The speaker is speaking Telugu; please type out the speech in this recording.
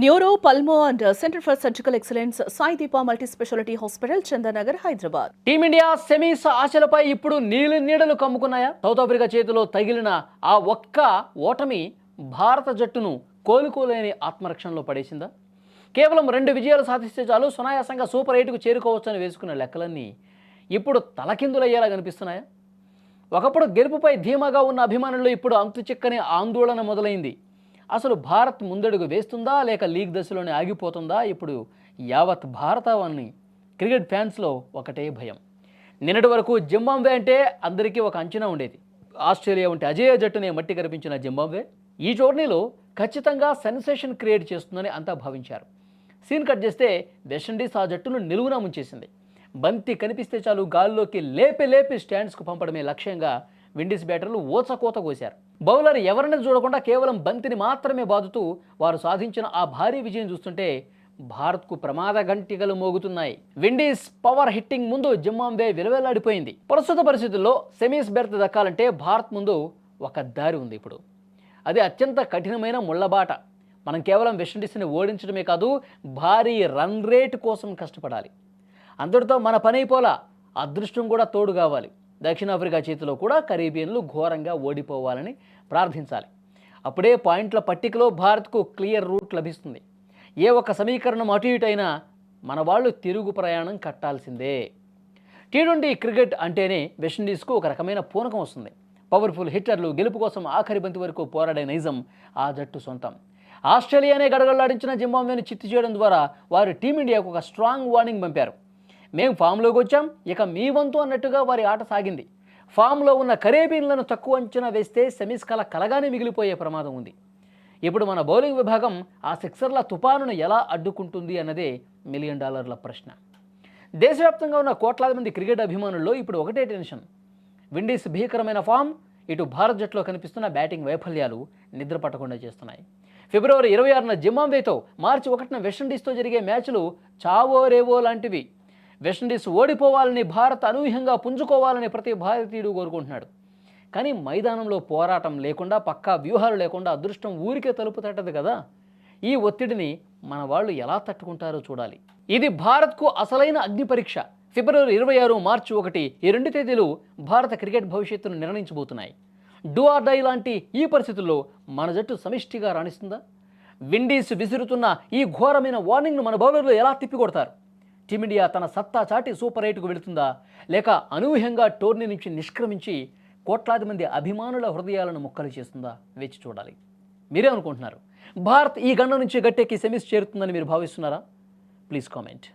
Neuro pulmo and centre for surgical excellence Sai Deepa multi speciality hospital Chandanagar Hyderabad. Team India semis ఆశలపై ఇప్పుడు నీడలు కమ్ముకున్నాయా? సౌత్ ఆఫ్రికా చేతిలో తగిలిన ఆ ఒక్క ఓటమి భారత జట్టును కోలుకోలేని ఆత్మరక్షణలో పడేసిందా? కేవలం 2 విజయాలు సాధిస్తే చాలు సునాయాసంగా సూపర్ 8కు చేరుకోవచ్చని వేసుకున్న లెక్కలన్నీ ఇప్పుడు తలకిందులయ్యేలా కనిపిస్తున్నాయా? ఒకప్పుడు గెలుపుపై ధీమాగా ఉన్న అభిమానుల్లో ఇప్పుడు అంతుచిక్కని ఆందోళన మొదలైంది. అసలు భారత్ ముందడుగు వేస్తుందా లేక లీగ్ దశలోనే ఆగిపోతుందా? ఇప్పుడు యావత్ భారతావని క్రికెట్ ఫ్యాన్స్లో ఒకటే భయం. నిన్నటి వరకు జింబాబ్వే అంటే అందరికీ ఒక అంచనా ఉండేది. ఆస్ట్రేలియా వంటి అజేయ జట్టునే మట్టి కనిపించిన జింబాబ్వే ఈ టోర్నీలో ఖచ్చితంగా సెన్సేషన్ క్రియేట్ చేస్తుందని అంతా భావించారు. సీన్ కట్ చేస్తే వెస్టిండీస్ ఆ జట్టును నిలువునా ముంచేసింది. బంతి కనిపిస్తే చాలు గాల్లోకి లేపి స్టాండ్స్కు పంపడమే లక్ష్యంగా విండీస్ బ్యాటర్లు ఓచకోత కోశారు. బౌలర్ ఎవరిని చూడకుండా కేవలం బంతిని మాత్రమే బాదుతూ వారు సాధించిన ఆ భారీ విజయం చూస్తుంటే భారత్కు ప్రమాద గంటికలు మోగుతున్నాయి. విండీస్ పవర్ హిట్టింగ్ ముందు జింబాబ్వే విలువెల్లాడిపోయింది. ప్రస్తుత పరిస్థితుల్లో సెమీస్ బెర్త్ దక్కాలంటే భారత్ ముందు ఒక దారి ఉంది. ఇప్పుడు అది అత్యంత కఠినమైన ముళ్ళబాట. మనం కేవలం వెస్టిండీస్ని ఓడించడమే కాదు, భారీ రన్ రేట్ కోసం కష్టపడాలి. అందరితో మన పని అయిపోలా, అదృష్టం కూడా తోడు కావాలి. దక్షిణాఫ్రికా చేతిలో కూడా కరీబియన్లు ఘోరంగా ఓడిపోవాలని ప్రార్థించాలి. అప్పుడే పాయింట్ల పట్టికలో భారత్కు క్లియర్ రూట్ లభిస్తుంది. ఏ ఒక్క సమీకరణం అటు ఇటు అయినా మన వాళ్ళు తిరుగు ప్రయాణం కట్టాల్సిందే. టీ20 క్రికెట్ అంటేనే వెస్టిండీస్కు ఒక రకమైన పూనకం వస్తుంది. పవర్ఫుల్ హిట్టర్లు, గెలుపు కోసం ఆఖరి బంతి వరకు పోరాడే నైజం ఆ జట్టు సొంతం. ఆస్ట్రేలియానే గడగడలాడించిన జింబాబ్వేను చిత్తు చేయడం ద్వారా వారు టీమిండియాకు ఒక స్ట్రాంగ్ వార్నింగ్ పంపారు. మేం ఫామ్లోకి వచ్చాం, ఇక మీ వంతు అన్నట్టుగా వారి ఆట సాగింది. ఫామ్లో ఉన్న కరేబియన్లను తక్కువ అంచనా వేస్తే సెమీస్ కలగానే మిగిలిపోయే ప్రమాదం ఉంది. ఇప్పుడు మన బౌలింగ్ విభాగం ఆ సిక్సర్ల తుపానును ఎలా అడ్డుకుంటుంది అన్నదే $1 మిలియన్ ప్రశ్న. దేశవ్యాప్తంగా ఉన్న కోట్లాది మంది క్రికెట్ అభిమానుల్లో ఇప్పుడు ఒకటే టెన్షన్. విండీస్ భీకరమైన ఫామ్, ఇటు భారత్ జట్టులో కనిపిస్తున్న బ్యాటింగ్ వైఫల్యాలు నిద్ర పట్టకుండా చేస్తున్నాయి. ఫిబ్రవరి 26న జింబాబ్వేతో, మార్చి 1న వెస్టిండీస్తో జరిగే మ్యాచ్లు చావో రేవో లాంటివి. వెస్టిండీస్ ఓడిపోవాలని, భారత్ అనూహ్యంగా పుంజుకోవాలని ప్రతి భారతీయుడు కోరుకుంటున్నాడు. కానీ మైదానంలో పోరాటం లేకుండా, పక్కా వ్యూహాలు లేకుండా అదృష్టం ఊరికే తలుపు తట్టదు కదా. ఈ ఒత్తిడిని మన వాళ్ళు ఎలా తట్టుకుంటారో చూడాలి. ఇది భారత్కు అసలైన అగ్ని పరీక్ష. ఫిబ్రవరి 26, మార్చి 1 ఈ 2 తేదీలు భారత క్రికెట్ భవిష్యత్తును నిర్ణయించబోతున్నాయి. డూ ఆర్ డై లాంటి ఈ పరిస్థితుల్లో మన జట్టు సమిష్టిగా రాణిస్తుందా? విండీస్ విసురుతున్న ఈ ఘోరమైన వార్నింగ్ను మన బౌలర్లు ఎలా తిప్పికొడతారు? టీమిండియా తన సత్తా చాటి సూపర్ 8కు వెళుతుందా, లేక అనూహ్యంగా టోర్నీ నుంచి నిష్క్రమించి కోట్లాది మంది అభిమానుల హృదయాలను ముక్కలు చేస్తుందా? వేచి చూడాలి. మీరే అనుకుంటున్నారు? భారత్ ఈ గండ నుంచి గట్టెక్కి సెమీస్ చేరుతుందని మీరు భావిస్తున్నారా? Please comment.